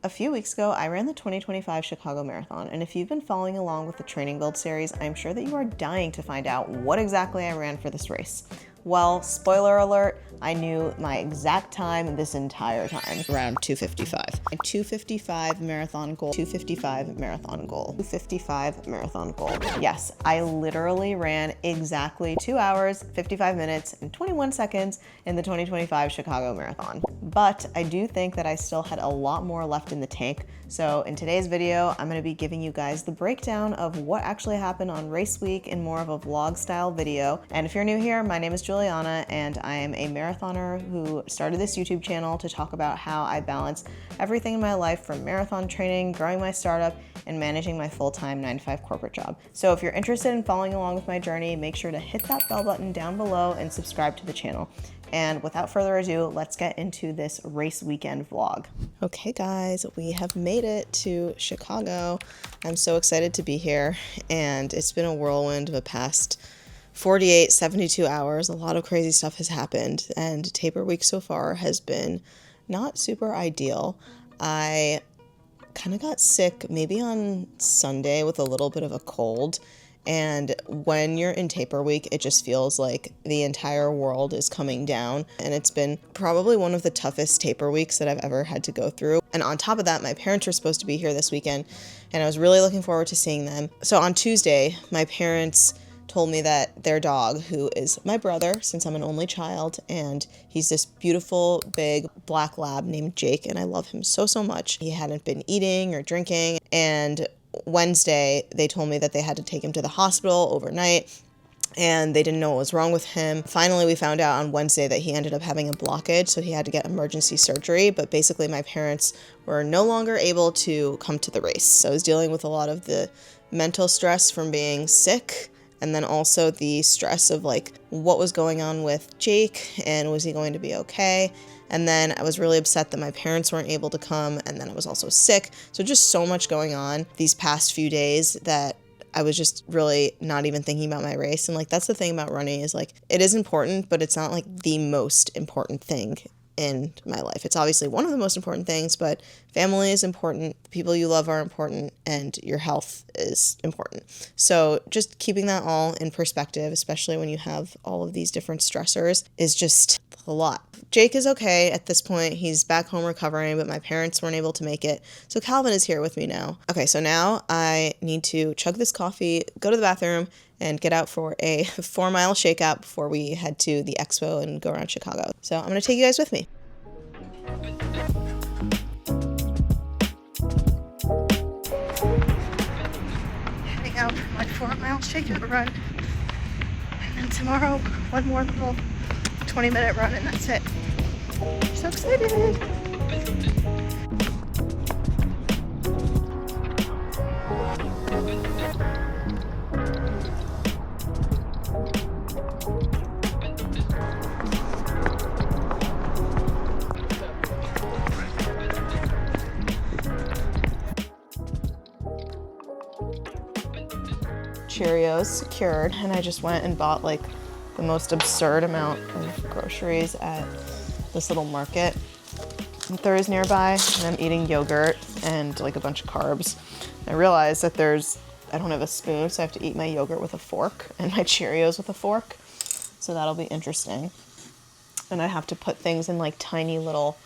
A few weeks ago, I ran the 2025 Chicago Marathon, and if you've been following along with the Training Build series, I'm sure that you are dying to find out what exactly I ran for this race. Well, spoiler alert, I knew my exact time this entire time. Around 2:55. My 2:55 marathon goal, 2:55 marathon goal, 2:55 marathon goal. Yes, I literally ran exactly 2 hours, 55 minutes, and 21 seconds in the 2025 Chicago Marathon. But I do think that I still had a lot more left in the tank. So in today's video, I'm gonna be giving you guys the breakdown of what actually happened on race week in more of a vlog style video. And if you're new here, my name is Juliana and I am a marathoner who started this YouTube channel to talk about how I balance everything in my life from marathon training, growing my startup, and managing my full-time 9-to-5 corporate job. So if you're interested in following along with my journey, make sure to hit that bell button down below and subscribe to the channel. And without further ado, let's get into this race weekend vlog. Okay guys, we have made it to Chicago. I'm so excited to be here, and it's been a whirlwind of the past 48, 72 hours. A lot of crazy stuff has happened, and taper week so far has been not super ideal. I kind of got sick maybe on Sunday with a little bit of a cold. And when you're in taper week, it just feels like the entire world is coming down. And it's been probably one of the toughest taper weeks that I've ever had to go through. And on top of that, my parents were supposed to be here this weekend, and I was really looking forward to seeing them. So on Tuesday, my parents told me that their dog, who is my brother, since I'm an only child, and he's this beautiful, big black lab named Jake, and I love him so, so much. He hadn't been eating or drinking, and Wednesday, they told me that they had to take him to the hospital overnight, and they didn't know what was wrong with him. Finally, we found out on Wednesday that he ended up having a blockage, so he had to get emergency surgery. But basically, my parents were no longer able to come to the race. So I was dealing with a lot of the mental stress from being sick, and then also the stress of like what was going on with Jake and was he going to be okay? And then I was really upset that my parents weren't able to come, and then I was also sick. So just so much going on these past few days that I was just really not even thinking about my race. And like, that's the thing about running, is like, it is important, but it's not like the most important thing in my life. It's obviously one of the most important things, but family is important, the people you love are important, and your health is important. So just keeping that all in perspective, especially when you have all of these different stressors, is just a lot. Jake is okay at this point. He's back home recovering, but my parents weren't able to make it. So Calvin is here with me now. Okay, so now I need to chug this coffee, go to the bathroom, and get out for a 4-mile shakeout before we head to the expo and go around Chicago. So I'm gonna take you guys with me. Heading out for my 4-mile shakeout run. And then tomorrow, one more little 20-minute run, and that's it. I'm so excited. Cheerios secured, and I just went and bought like the most absurd amount of groceries at this little market there is nearby, and I'm eating yogurt and like a bunch of carbs. I realized that I don't have a spoon, so I have to eat my yogurt with a fork and my Cheerios with a fork, so that'll be interesting. And I have to put things in like tiny little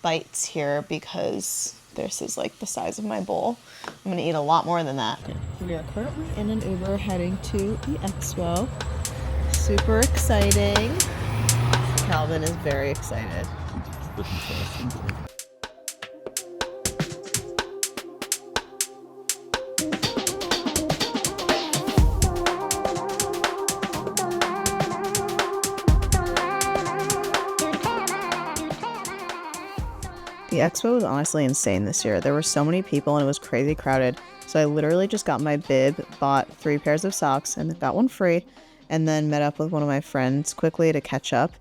bites here because this is like the size of my bowl. I'm gonna eat a lot more than that. We are currently in an Uber heading to the expo. Super exciting. Calvin is very excited. The expo was honestly insane this year. There were so many people and it was crazy crowded. So I literally just got my bib, bought 3 pairs of socks, and then got one free, and then met up with one of my friends quickly to catch up.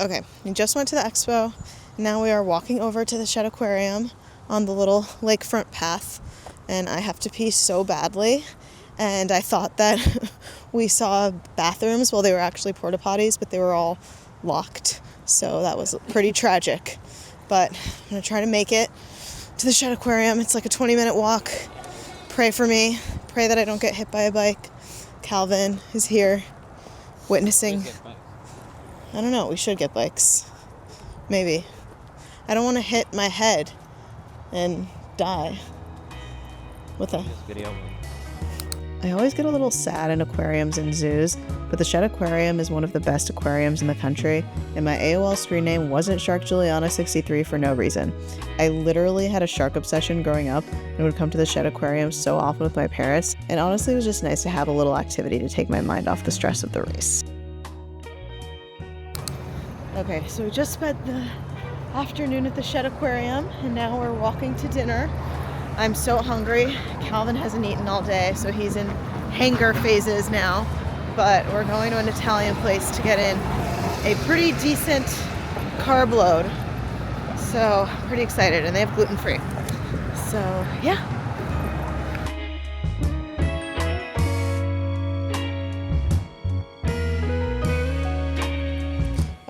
Okay, we just went to the expo. Now we are walking over to the Shed Aquarium on the little lakefront path, and I have to pee so badly. And I thought that we saw bathrooms, well, they were actually porta potties, but they were all locked. So that was pretty tragic. But I'm gonna try to make it. to the Shed Aquarium. It's like a 20-minute walk. Pray for me. Pray that I don't get hit by a bike. Calvin is here witnessing. I don't know. We should get bikes. Maybe. I don't want to hit my head and die. What the? I always get a little sad in aquariums and zoos, but the Shed Aquarium is one of the best aquariums in the country, and my AOL screen name wasn't Shark Juliana 63 for no reason. I literally had a shark obsession growing up and would come to the Shed Aquarium so often with my parents, and honestly it was just nice to have a little activity to take my mind off the stress of the race. Okay, so we just spent the afternoon at the Shed Aquarium, and now we're walking to dinner. I'm so hungry. Calvin hasn't eaten all day, so he's in hanger phases now. But we're going to an Italian place to get in a pretty decent carb load. So, pretty excited. And they have gluten-free. So, yeah.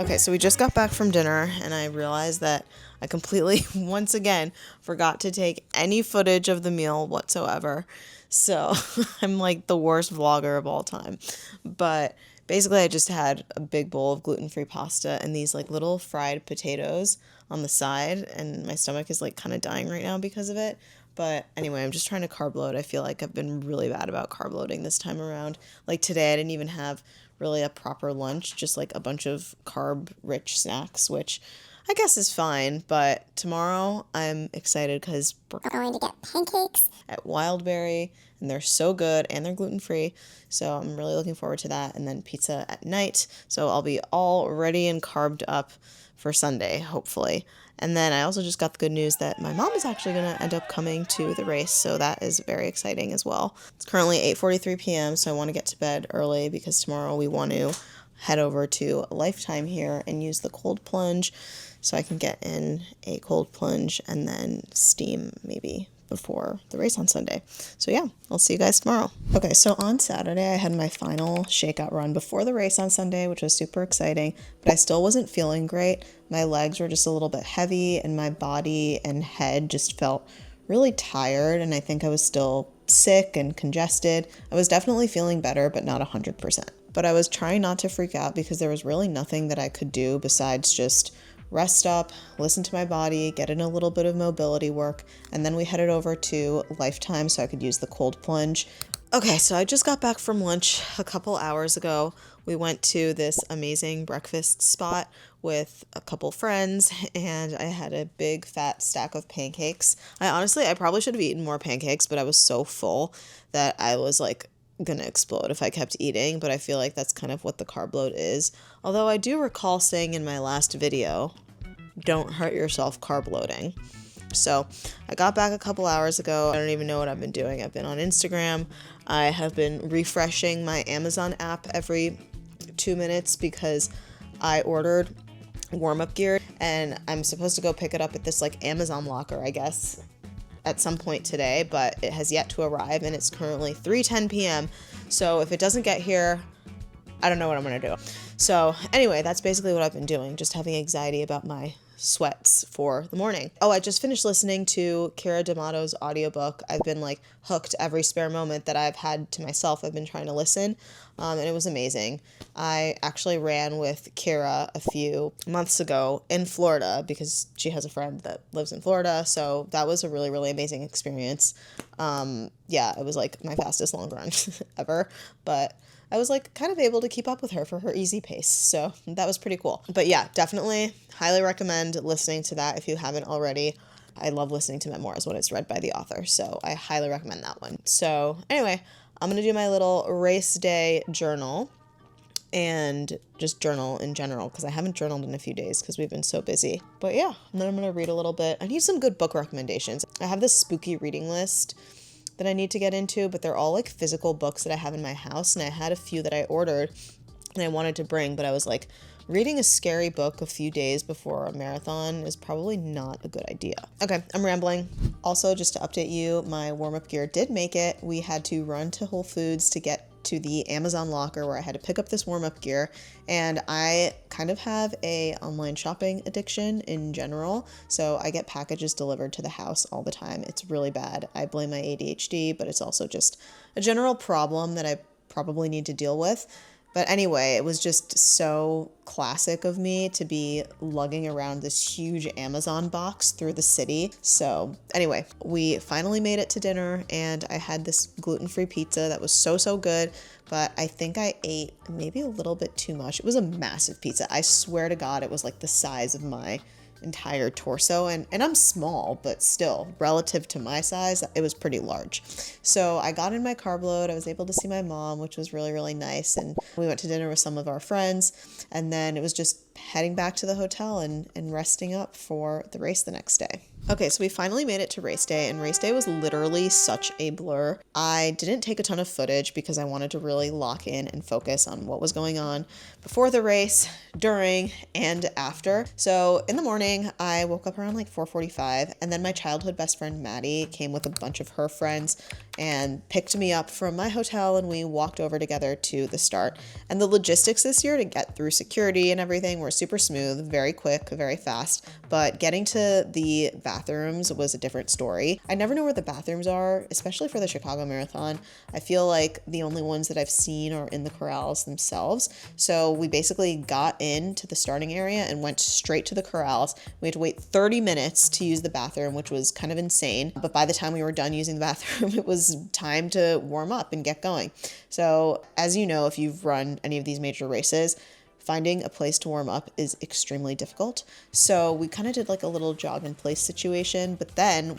Okay, so we just got back from dinner, and I realized that I completely, once again, forgot to take any footage of the meal whatsoever. So I'm like the worst vlogger of all time. But basically I just had a big bowl of gluten-free pasta and these like little fried potatoes on the side, and my stomach is like kind of dying right now because of it. But anyway, I'm just trying to carb load. I feel like I've been really bad about carb loading this time around. Like today I didn't even have really a proper lunch, just like a bunch of carb-rich snacks, which I guess is fine. But tomorrow I'm excited because we're going to get pancakes at Wildberry, and they're so good and they're gluten-free. So I'm really looking forward to that. And then pizza at night. So I'll be all ready and carbed up for Sunday, hopefully. And then I also just got the good news that my mom is actually going to end up coming to the race, so that is very exciting as well. It's currently 8:43 p.m., so I want to get to bed early because tomorrow we want to head over to Lifetime here and use the cold plunge, so I can get in a cold plunge and then steam maybe before the race on Sunday. So yeah, I'll see you guys tomorrow. Okay, so on Saturday I had my final shakeout run before the race on Sunday, which was super exciting, but I still wasn't feeling great. My legs were just a little bit heavy and my body and head just felt really tired, and I think I was still sick and congested. I was definitely feeling better, but not 100%. But I was trying not to freak out because there was really nothing that I could do besides just rest up, listen to my body, get in a little bit of mobility work, and then we headed over to Lifetime so I could use the cold plunge. Okay, so I just got back from lunch a couple hours ago. We went to this amazing breakfast spot with a couple friends, and I had a big fat stack of pancakes. I probably should have eaten more pancakes, but I was so full that I was like gonna explode if I kept eating, but I feel like that's kind of what the carb load is. Although I do recall saying in my last video, don't hurt yourself carb loading. So I got back a couple hours ago. I don't even know what I've been doing. I've been on Instagram. I have been refreshing my Amazon app every 2 minutes because I ordered warm-up gear and I'm supposed to go pick it up at this like Amazon locker, I guess, at some point today, but it has yet to arrive and it's currently 3:10 p.m. So if it doesn't get here, I don't know what I'm gonna do. So anyway, that's basically what I've been doing, just having anxiety about my sweats for the morning. Oh, I just finished listening to Kira D'Amato's audiobook. I've been like hooked every spare moment that I've had to myself. I've been trying to listen, and it was amazing. I actually ran with Kira a few months ago in Florida because she has a friend that lives in Florida. So that was a really, really amazing experience. Yeah, it was like my fastest long run ever, but I was like kind of able to keep up with her for her easy pace. So that was pretty cool. But yeah, definitely highly recommend listening to that if you haven't already. I love listening to memoirs when it's read by the author. So I highly recommend that one. So anyway, I'm going to do my little race day journal and just journal in general because I haven't journaled in a few days because we've been so busy. But yeah, and then I'm going to read a little bit. I need some good book recommendations. I have this spooky reading list that I need to get into, but they're all like physical books that I have in my house, and I had a few that I ordered and I wanted to bring, but I was like, reading a scary book a few days before a marathon is probably not a good idea. Okay, I'm rambling. Also, just to update you, my warm-up gear did make it. We had to run to Whole Foods to get to the Amazon locker where I had to pick up this warm-up gear, and I kind of have a online shopping addiction in general, so I get packages delivered to the house all the time. It's really bad. I blame my ADHD, but it's also just a general problem that I probably need to deal with. But anyway, it was just so classic of me to be lugging around this huge Amazon box through the city. So anyway, we finally made it to dinner, and I had this gluten-free pizza that was so good, but I think I ate maybe a little bit too much. It was a massive pizza. I swear to God, it was like the size of my entire torso, and I'm small, but still relative to my size it was pretty large. So I got in my carb load. I was able to see my mom, which was really nice, and we went to dinner with some of our friends, and then it was just heading back to the hotel and resting up for the race the next day. Okay, so we finally made it to race day, and race day was literally such a blur. I didn't take a ton of footage because I wanted to really lock in and focus on what was going on before the race, during, and after. So in the morning, I woke up around like 4:45, and then my childhood best friend Maddie came with a bunch of her friends and picked me up from my hotel, and we walked over together to the start. And the logistics this year to get through security and everything were super smooth, very quick, very fast, but getting to the bathrooms was a different story. I never know where the bathrooms are, especially for the Chicago Marathon. I feel like the only ones that I've seen are in the corrals themselves. So we basically got into the starting area and went straight to the corrals. We had to wait 30 minutes to use the bathroom, which was kind of insane. But by the time we were done using the bathroom, it was time to warm up and get going. So as you know, if you've run any of these major races, finding a place to warm up is extremely difficult. So we kind of did like a little jog in place situation, but then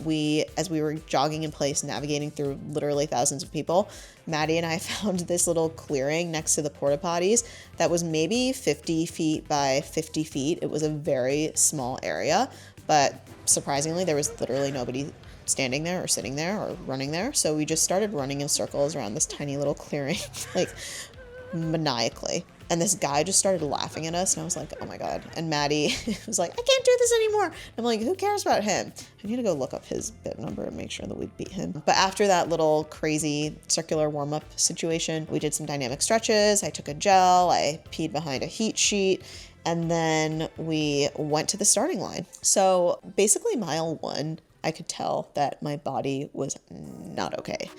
as we were jogging in place, navigating through literally thousands of people, Maddie and I found this little clearing next to the porta potties that was maybe 50 feet by 50 feet. It was a very small area, but surprisingly, there was literally nobody standing there or sitting there or running there. So we just started running in circles around this tiny little clearing, like maniacally. And this guy just started laughing at us, and I was like, oh my God. And Maddie was like, I can't do this anymore. I'm like, who cares about him? I need to go look up his bib number and make sure that we beat him. But after that little crazy circular warm-up situation, we did some dynamic stretches. I took a gel, I peed behind a heat sheet, and then we went to the starting line. So basically mile 1, I could tell that my body was not okay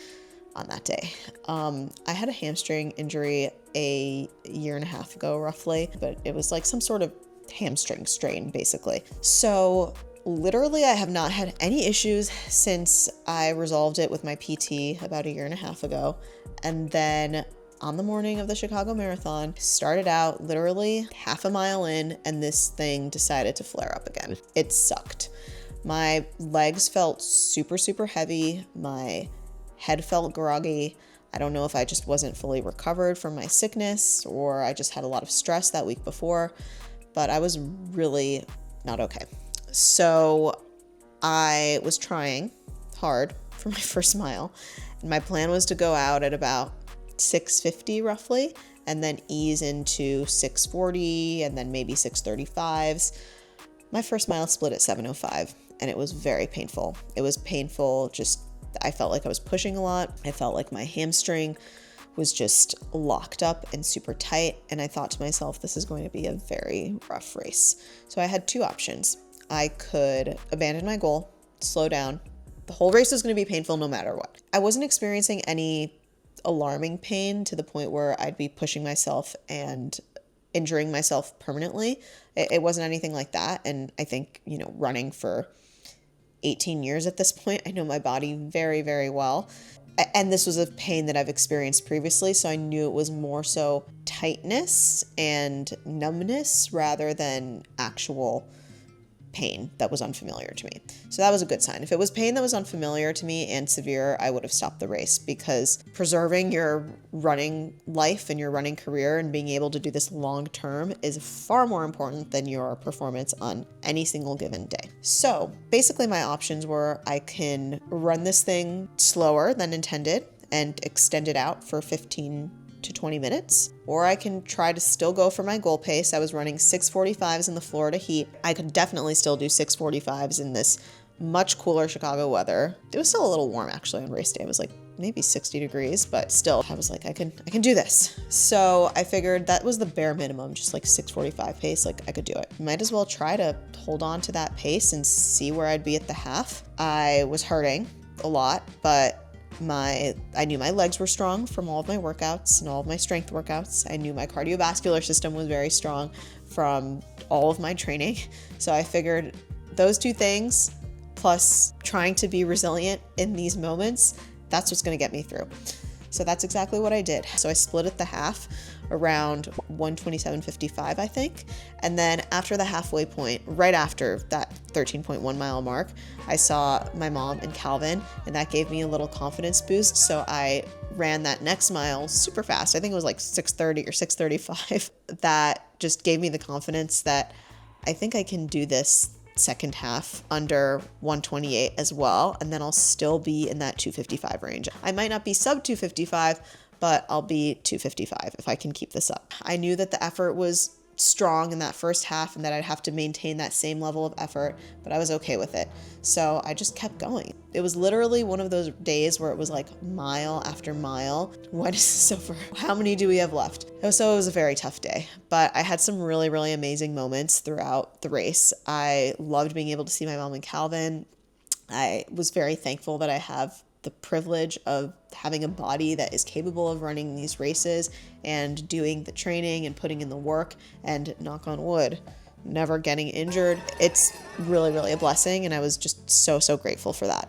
on that day. I had a hamstring injury a year and a half ago, roughly, but it was like some sort of hamstring strain, basically. So literally, I have not had any issues since I resolved it with my PT about a year and a half ago. And then on the morning of the Chicago Marathon, started out literally half a mile in, and this thing decided to flare up again. It sucked. My legs felt super heavy. My head felt groggy. I don't know if I just wasn't fully recovered from my sickness or I just had a lot of stress that week before, but I was really not okay. So I was trying hard for my first mile, and my plan was to go out at about 6:50 roughly, and then ease into 6:40 and then maybe 6:35s. My first mile split at 7:05, and it was very painful. It was painful, I felt like I was pushing a lot. I felt like my hamstring was just locked up and super tight. And I thought to myself, this is going to be a very rough race. So I had two options. I could abandon my goal, slow down. The whole race was going to be painful no matter what. I wasn't experiencing any alarming pain to the point where I'd be pushing myself and injuring myself permanently. It wasn't anything like that. And I think, running for 18 years at this point, I know my body very well. And this was a pain that I've experienced previously, so I knew it was more so tightness and numbness rather than actual pain that was unfamiliar to me. So that was a good sign. If it was pain that was unfamiliar to me and severe, I would have stopped the race, because preserving your running life and your running career and being able to do this long term is far more important than your performance on any single given day. So basically my options were, I can run this thing slower than intended and extend it out for 15 to 20 minutes, or I can try to still go for my goal pace. I was running 6:45s in the Florida heat. I could definitely still do 6:45s in this much cooler Chicago weather. It was still a little warm actually on race day. It was like maybe 60 degrees, but still I was like, I can do this. So I figured that was the bare minimum, just like 6:45 pace, like I could do it. Might as well try to hold on to that pace and see where I'd be at the half. I was hurting a lot, but I knew my legs were strong from all of my workouts and all of my strength workouts. I knew my cardiovascular system was very strong from all of my training. So I figured those two things, plus trying to be resilient in these moments, that's what's going to get me through. So that's exactly what I did. So I split at the half around 1:27:55, I think. And then after the halfway point, right after that 13.1 mile mark, I saw my mom and Calvin, and that gave me a little confidence boost. So I ran that next mile super fast. I think it was like 6:30 or 6:35. That just gave me the confidence that I think I can do this second half under 1:28 as well, and then I'll still be in that 2:55 range. I might not be sub 2:55, but I'll be 2:55 if I can keep this up. I knew that the effort was strong in that first half and that I'd have to maintain that same level of effort, but I was okay with it. So I just kept going. It was literally one of those days where it was like mile after mile. When is this over? How many do we have left? So it was a very tough day, but I had some really, really amazing moments throughout the race. I loved being able to see my mom and Calvin. I was very thankful that I have the privilege of having a body that is capable of running these races and doing the training and putting in the work and, knock on wood, never getting injured. It's really, really a blessing, and I was just so, so grateful for that.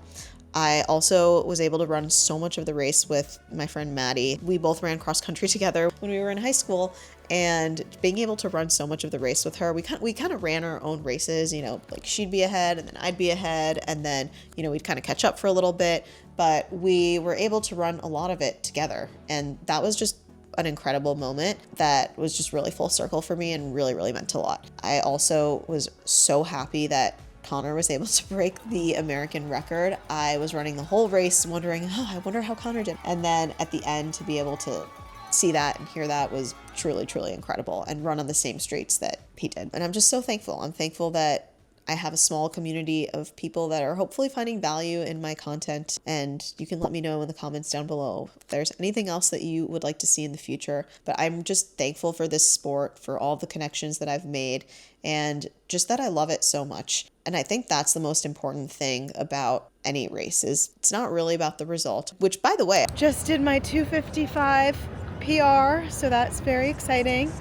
I also was able to run so much of the race with my friend Maddie. We both ran cross country together when we were in high school, and being able to run so much of the race with her, we kind of ran our own races, you know, like she'd be ahead and then I'd be ahead, and then, you know, we'd kind of catch up for a little bit, but we were able to run a lot of it together. And that was just an incredible moment that was just really full circle for me and really, really meant a lot. I also was so happy that Connor was able to break the American record. I was running the whole race wondering, I wonder how Connor did. And then at the end, to be able to see that and hear that was truly, truly incredible, and run on the same streets that he did. And I'm just so thankful. I'm thankful that I have a small community of people that are hopefully finding value in my content, and you can let me know in the comments down below if there's anything else that you would like to see in the future. But I'm just thankful for this sport, for all the connections that I've made, and just that I love it so much. And I think that's the most important thing about any race, is it's not really about the result, which, by the way, just did my 2:55 PR, so that's very exciting.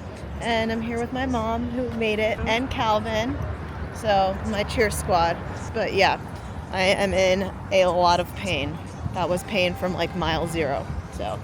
And I'm here with my mom, who made it, and Calvin. So my cheer squad. But yeah, I am in a lot of pain. That was pain from like mile 0. So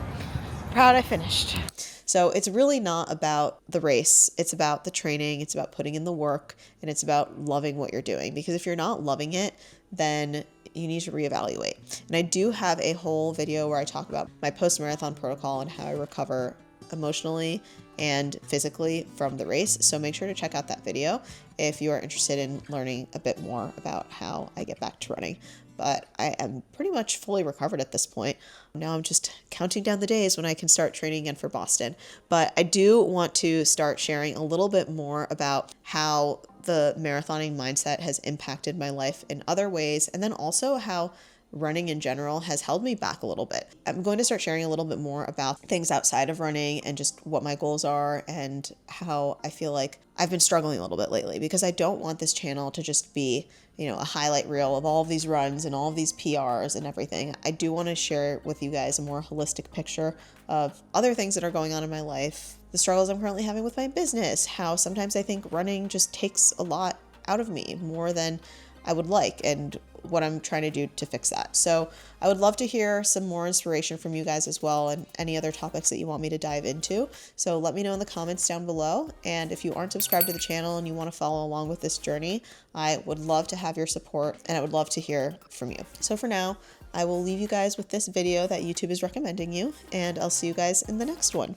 proud I finished. So it's really not about the race. It's about the training. It's about putting in the work, and it's about loving what you're doing. Because if you're not loving it, then you need to reevaluate. And I do have a whole video where I talk about my post-marathon protocol and how I recover emotionally and physically from the race. So make sure to check out that video if you are interested in learning a bit more about how I get back to running. But I am pretty much fully recovered at this point. Now I'm just counting down the days when I can start training again for Boston. But I do want to start sharing a little bit more about how the marathoning mindset has impacted my life in other ways, and then also how running in general has held me back a little bit. I'm going to start sharing a little bit more about things outside of running and just what my goals are and how I feel like I've been struggling a little bit lately, because I don't want this channel to just be, you know, a highlight reel of all of these runs and all of these PRs and everything. I do want to share with you guys a more holistic picture of other things that are going on in my life, the struggles I'm currently having with my business, how sometimes I think running just takes a lot out of me, more than I would like, and what I'm trying to do to fix that. So I would love to hear some more inspiration from you guys as well, and any other topics that you want me to dive into. So let me know in the comments down below. And if you aren't subscribed to the channel and you want to follow along with this journey, I would love to have your support, and I would love to hear from you. So for now, I will leave you guys with this video that YouTube is recommending you, and I'll see you guys in the next one.